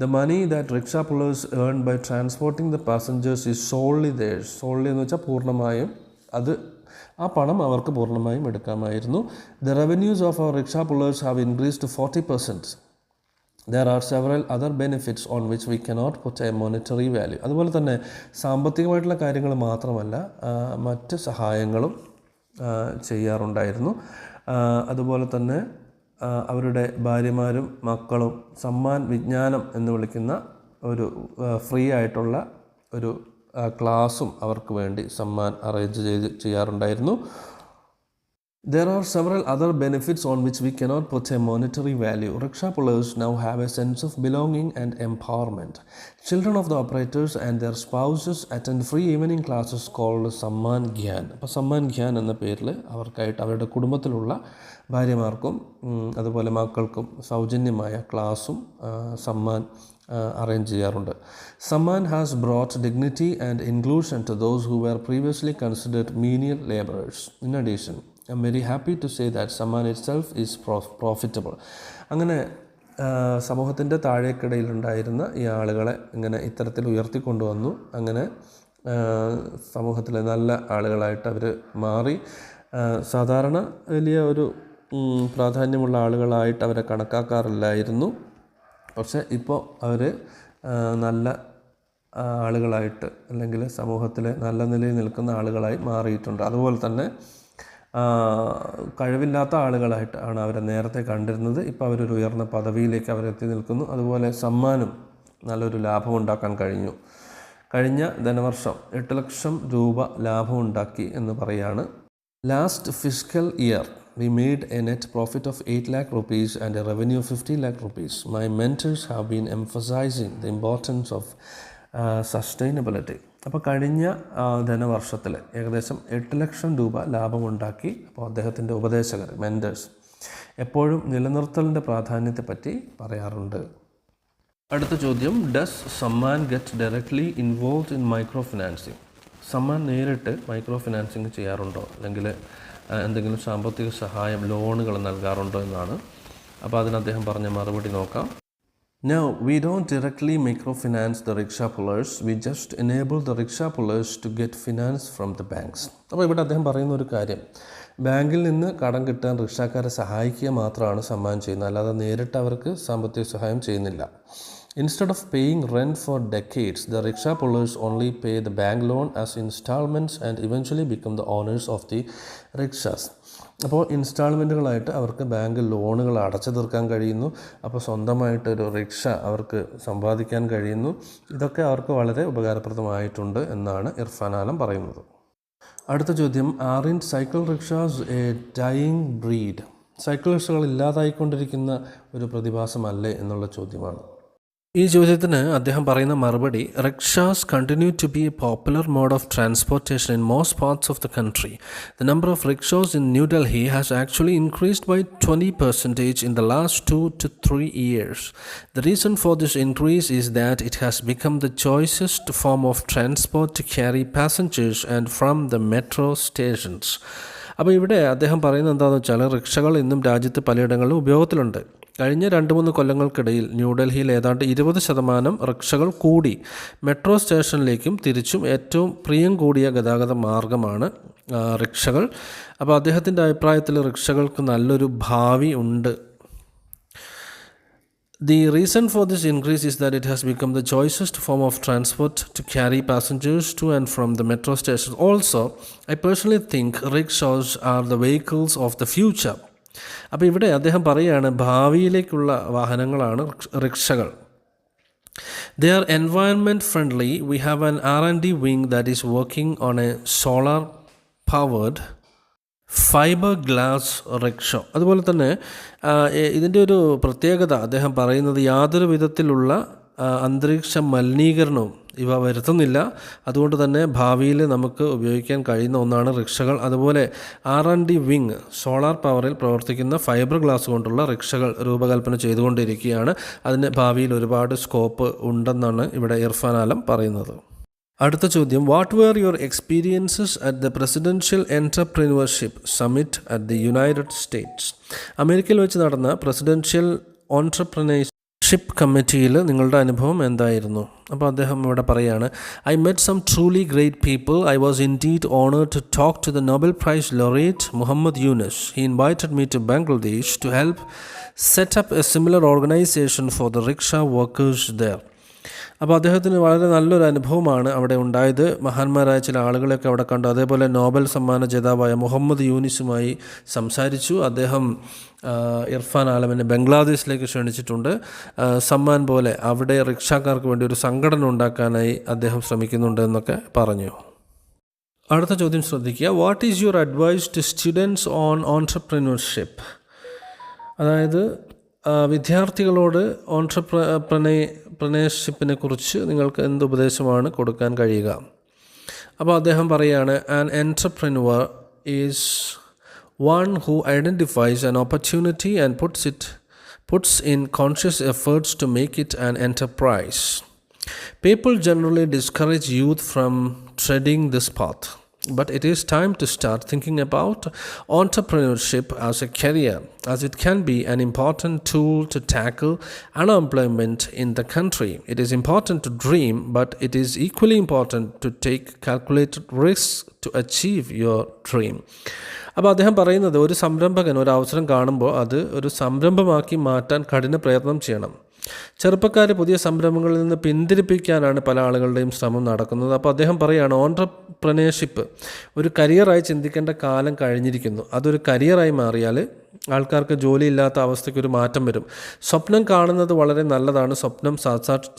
The money that rickshaw pullers earn by transporting the passengers is solely theirs. Solely എന്ന് വെച്ചാൽ പൂർണ്ണമായും ആ പണം അവർക്ക് പൂർണ്ണമായും എടുക്കാമായിരുന്നു. The revenues of our rickshaw pullers have increased to 40%. There are several other benefits on which we cannot put a monetary value. അതുപോലെ തന്നെ സാമ്പത്തികമായിട്ടുള്ള കാര്യങ്ങൾ മാത്രമല്ല മറ്റ് സഹായങ്ങളും ചെയ്യാറുണ്ടായിരുന്നു. അതുപോലെ തന്നെ അവരുടെ ഭാര്യമാരും മക്കളും സമ്മാൻ വിജ്ഞാനം എന്ന് വിളിക്കുന്ന ഒരു ഫ്രീ ആയിട്ടുള്ള ഒരു ക്ലാസ്സും അവർക്ക് വേണ്ടി സമ്മാൻ അറേഞ്ച് ചെയ്യാറുണ്ടായിരുന്നു. There are several other benefits on which we cannot put a monetary value. Rickshaw pullers now have a sense of belonging and empowerment. Children of the operators and their spouses attend free evening classes called Samman Gyan. അപ്പോൾ സമ്മാൻ ഗ്യാൻ എന്ന പേരിൽ അവർക്കായിട്ട് അവരുടെ കുടുംബത്തിലുള്ള ഭാര്യമാർക്കും അതുപോലെ മക്കൾക്കും സൗജന്യമായ ക്ലാസ്സും Samman arrange ചെയ്യാറുണ്ട്. Samman has brought dignity and inclusion to those who were previously considered menial laborers. In addition, I'm very happy to say that Samman itself is profitable. അങ്ങനെ സമൂഹത്തിൻ്റെ താഴേക്കിടയിലുണ്ടായിരുന്ന ഈ ആളുകളെ ഇങ്ങനെ ഇത്തരത്തിൽ ഉയർത്തിക്കൊണ്ടുവന്നു. അങ്ങനെ സമൂഹത്തിലെ നല്ല ആളുകളായിട്ട് അവർ മാറി. സാധാരണ വലിയ ഒരു പ്രാധാന്യമുള്ള ആളുകളായിട്ട് അവരെ കണക്കാക്കാറില്ലായിരുന്നു. പക്ഷേ ഇപ്പോൾ അവർ നല്ല ആളുകളായിട്ട് അല്ലെങ്കിൽ സമൂഹത്തിലെ നല്ല നിലയിൽ നിൽക്കുന്ന ആളുകളായി മാറിയിട്ടുണ്ട്. അതുപോലെ തന്നെ കഴിവില്ലാത്ത ആളുകളായിട്ട് ആണ് അവരെ നേരത്തെ കണ്ടിരുന്നത്. ഇപ്പോൾ അവരൊരു ഉയർന്ന പദവിയിലേക്ക് അവരെത്തി നിൽക്കുന്നു. അതുപോലെ സമ്മാനും നല്ലൊരു ലാഭമുണ്ടാക്കാൻ കഴിഞ്ഞു. കഴിഞ്ഞ ധനവർഷം 8 ലക്ഷം രൂപ ലാഭമുണ്ടാക്കി എന്ന് പറയുകയാണ്. Last fiscal year We made a net profit of 8 lakh rupees and a revenue of 50 lakh rupees. My mentors have been emphasizing the importance of sustainability. അപ്പോൾ കഴിഞ്ഞ ധനവർഷത്തിൽ ഏകദേശം 8 ലക്ഷം രൂപ ലാഭമുണ്ടാക്കി. അപ്പോൾ അദ്ദേഹത്തിൻ്റെ ഉപദേശകർ, മെൻറ്റേഴ്സ്, എപ്പോഴും നിലനിർത്തലിൻ്റെ പ്രാധാന്യത്തെപ്പറ്റി പറയാറുണ്ട്. അടുത്ത ചോദ്യം, does Samman get directly involve in micro financing? Samman നേരിട്ട് മൈക്രോ ഫിനാൻസിങ് ചെയ്യാറുണ്ടോ, അല്ലെങ്കിൽ എന്തെങ്കിലും സാമ്പത്തിക സഹായം, ലോണുകൾ നൽകാറുണ്ടോ എന്നാണ്. അപ്പോൾ അതിന് അദ്ദേഹം പറഞ്ഞ മറുപടി നോക്കാം. No, we don't directly microfinance the rickshaw pullers. We just enable the rickshaw pullers to get finance from the banks. അപ്പോൾ ഇവിടെ അദ്ദേഹം പറയുന്ന ഒരു കാര്യം, ബാങ്കിൽ നിന്ന് കടം കിട്ടാൻ റിക്ഷാക്കാരെ സഹായിക്കുക മാത്രമാണ് സമ്മാൻ ചെയ്യുന്നത്, അല്ലാതെ നേരിട്ട് അവർക്ക് സാമ്പത്തിക സഹായം ചെയ്യുന്നില്ല. Instead of paying rent for decades, the rickshaw pullers only pay the bank loan as installments and eventually become the owners of the rickshaws. അപ്പോൾ ഇൻസ്റ്റാൾമെൻറ്റുകളായിട്ട് അവർക്ക് ബാങ്ക് ലോണുകൾ അടച്ചു തീർക്കാൻ കഴിയുന്നു. അപ്പോൾ സ്വന്തമായിട്ടൊരു റിക്ഷ അവർക്ക് സമ്പാദിക്കാൻ കഴിയുന്നു. ഇതൊക്കെ അവർക്ക് വളരെ ഉപകാരപ്രദമായിട്ടുണ്ട് എന്നാണ് ഇർഫാൻ ആലം പറയുന്നത്. അടുത്ത ചോദ്യം, are in cycle rickshaws a dying breed? Cycle റിക്ഷകൾ ഇല്ലാതായിക്കൊണ്ടിരിക്കുന്ന ഒരു പ്രതിഭാസമല്ലേ എന്നുള്ള ചോദ്യമാണ്. ഈ ചോദ്യത്തിന് അദ്ദേഹം പറയുന്ന മറുപടി, rickshaws continue to be a popular mode of transportation in most parts of the country. The number of rickshaws in New Delhi has actually increased by 20% in the last 2 to 3 years. The reason for this increase is that it has become the choicest form of transport to carry passengers and from the metro stations. അപ്പോൾ ഇവിടെ അദ്ദേഹം പറയുന്നത് എന്താണെന്ന് വെച്ചാൽ, റിക്ഷകൾ ഇന്നും രാജ്യത്ത് പലയിടങ്ങളിലും ഉപയോഗത്തിലുണ്ട്. കഴിഞ്ഞ 2-3 കൊല്ലങ്ങൾക്കിടയിൽ ന്യൂഡൽഹിയിൽ ഏതാണ്ട് 20% റിക്ഷകൾ കൂടി. മെട്രോ സ്റ്റേഷനിലേക്കും തിരിച്ചും ഏറ്റവും പ്രിയം കൂടിയ ഗതാഗത മാർഗമാണ് റിക്ഷകൾ. അപ്പോൾ അദ്ദേഹത്തിൻ്റെ അഭിപ്രായത്തിൽ റിക്ഷകൾക്ക് നല്ലൊരു ഭാവി ഉണ്ട്. The reason for this increase is that it has become the choicest form of transport to carry passengers to and from the metro stations. Also, I personally think rickshaws are the vehicles of the future. അപ്പോൾ ഇവിടെ അദ്ദേഹം പറയുകയാണ്, ഭാവിയിലേക്കുള്ള വാഹനങ്ങളാണ് റിക്ഷകൾ. They are environment friendly. We have an R&D wing that is working on a solar powered fibre glass rickshaw. അതുപോലെ തന്നെ ഇതിൻ്റെ ഒരു പ്രത്യേകത അദ്ദേഹം പറയുന്നത്, യാതൊരു വിധത്തിലുള്ള അന്തരീക്ഷ മലിനീകരണവും ഇവ വരുത്തുന്നില്ല. അതുകൊണ്ട് തന്നെ ഭാവിയിൽ നമുക്ക് ഉപയോഗിക്കാൻ കഴിയുന്ന ഒന്നാണ് റിക്ഷകൾ. അതുപോലെ R&D വിങ്, സോളാർ പവറിൽ പ്രവർത്തിക്കുന്ന ഫൈബർ ഗ്ലാസ് കൊണ്ടുള്ള റിക്ഷകൾ രൂപകൽപ്പന ചെയ്തുകൊണ്ടിരിക്കുകയാണ്. അതിന് ഭാവിയിൽ ഒരുപാട് സ്കോപ്പ് ഉണ്ടെന്നാണ് ഇവിടെ ഇർഫാൻ ആലം പറയുന്നത്. അടുത്ത ചോദ്യം, what were your experiences at the presidential entrepreneurship summit at the United States? അമേരിക്കയിൽ വെച്ച് നടന്ന പ്രസിഡൻഷ്യൽ ഓൺട്രപ്രനർഷിപ്പ് കമ്മിറ്റിയിൽ നിങ്ങളുടെ അനുഭവം എന്തായിരുന്നു? അപ്പോൾ അദ്ദേഹം ഇവിടെ പറയുകയാണ്, I met some truly great people. I was indeed honoured to talk to the Nobel prize laureate Muhammad Yunus. He invited me to Bangladesh to help set up a similar organisation for the rickshaw workers there. അപ്പോൾ അദ്ദേഹത്തിന് വളരെ നല്ലൊരു അനുഭവമാണ് അവിടെ ഉണ്ടായത്. മഹാന്മാരായ ചില ആളുകളെയൊക്കെ അവിടെ കണ്ടു. അതേപോലെ നോബൽ സമ്മാന ജേതാവായ മുഹമ്മദ് യൂനിസുമായി സംസാരിച്ചു. അദ്ദേഹം ഇർഫാൻ ആലമിനെ ബംഗ്ലാദേശിലേക്ക് ക്ഷണിച്ചിട്ടുണ്ട്. സമ്മാൻ പോലെ അവിടെ റിക്ഷാക്കാർക്ക് വേണ്ടി ഒരു സംഘടന ഉണ്ടാക്കാനായി അദ്ദേഹം ശ്രമിക്കുന്നുണ്ട് എന്നൊക്കെ പറഞ്ഞു. അടുത്ത ചോദ്യം ശ്രദ്ധിക്കുക, what is your advice to students on entrepreneurship? അതായത് വിദ്യാർത്ഥികളോട് ഓൺട്രപ്രനർഷിപ്പിനെ കുറിച്ച് നിങ്ങൾക്ക് എന്ത് ഉപദേശമാണ് കൊടുക്കാൻ കഴിയുക? അപ്പോൾ അദ്ദേഹം പറയുകയാണ്, an entrepreneur is one who identifies an opportunity and puts in conscious efforts to make it an enterprise. People generally discourage youth from treading this path. But it is time to start thinking about entrepreneurship as a career, as it can be an important tool to tackle unemployment in the country. It is important to dream, but it is equally important to take calculated risks to achieve your dream. അപ്പോൾ അദ്ദേഹം പറയുന്നത്, ഒരു സംരംഭകൻ ഒരു അവസരം കാണുമ്പോൾ അത് ഒരു സംരംഭമാക്കി മാറ്റാൻ കഠിന പ്രയത്നം ചെയ്യണം. ചെറുപ്പക്കാരെ പുതിയ സംരംഭങ്ങളിൽ നിന്ന് പിന്തിരിപ്പിക്കാനാണ് പല ആളുകളുടെയും ശ്രമം നടക്കുന്നത്. അപ്പോൾ അദ്ദേഹം പറയുകയാണ്, ഓൺട്രപ്രനർഷിപ്പ് ഒരു കരിയറായി ചിന്തിക്കേണ്ട കാലം കഴിഞ്ഞിരിക്കുന്നു. അതൊരു കരിയറായി മാറിയാൽ ആൾക്കാർക്ക് ജോലിയില്ലാത്ത അവസ്ഥയ്ക്ക് ഒരു മാറ്റം വരും. സ്വപ്നം കാണുന്നത് വളരെ നല്ലതാണ്. സ്വപ്നം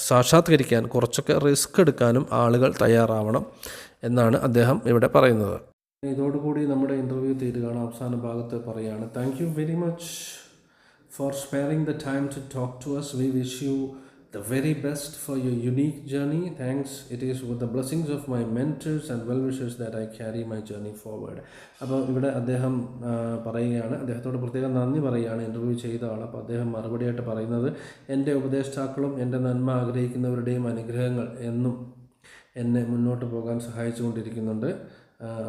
സാക്ഷാത്കരിക്കാൻ കുറച്ചൊക്കെ റിസ്ക് എടുക്കാനും ആളുകൾ തയ്യാറാവണം എന്നാണ് അദ്ദേഹം ഇവിടെ പറയുന്നത്. ഇതോടുകൂടി നമ്മുടെ ഇൻ്റർവ്യൂ തീരുകയാണ്. അവസാന ഭാഗത്ത് പറയുകയാണ്, thank you very much for sparing the time to talk to us. We wish you the very best for your unique journey. Thanks. It is with the blessings of my mentors and well-wishers that I carry my journey forward. അപ്പോൾ ഇവിടെ അദ്ദേഹം പറയുകയാണ്, അദ്ദേഹത്തോട് പ്രത്യേകം നന്ദി പറയുകയാണ് interview ചെയ്ത ആൾ. അപ്പോൾ അദ്ദേഹം മറുപടിയായിട്ട് പറയുന്നത്, എൻ്റെ ഉപദേഷ്ടാക്കളും എൻ്റെ നന്മ ആഗ്രഹിക്കുന്നവരുടെയും അനുഗ്രഹങ്ങൾ എന്നും എന്നെ മുന്നോട്ട് പോകാൻ സഹായിച്ചുകൊണ്ടിരിക്കുന്നുണ്ട്.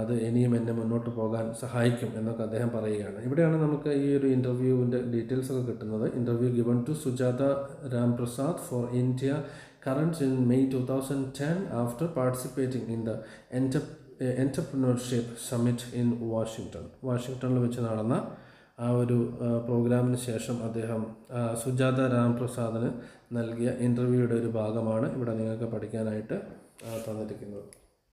അത് ഇനിയും എന്നെ മുന്നോട്ട് പോകാൻ സഹായിക്കും എന്നൊക്കെ അദ്ദേഹം പറയുകയാണ്. ഇവിടെയാണ് നമുക്ക് ഈ ഒരു ഇൻ്റർവ്യൂവിൻ്റെ ഡീറ്റെയിൽസ് ഒക്കെ കിട്ടുന്നത്. Interview given to Sujata Ramprasad for India Currents in May 2010 after participating in the entrepreneurship summit ഇൻ വാഷിങ്ടണിൽ വെച്ച് നടന്ന ആ ഒരു പ്രോഗ്രാമിന് ശേഷം അദ്ദേഹം സുജാത രാംപ്രസാദിന് നൽകിയ ഇൻ്റർവ്യൂയുടെ ഒരു ഭാഗമാണ് ഇവിടെ നിങ്ങൾക്ക് പഠിക്കാനായിട്ട് തന്നിരിക്കുന്നത്.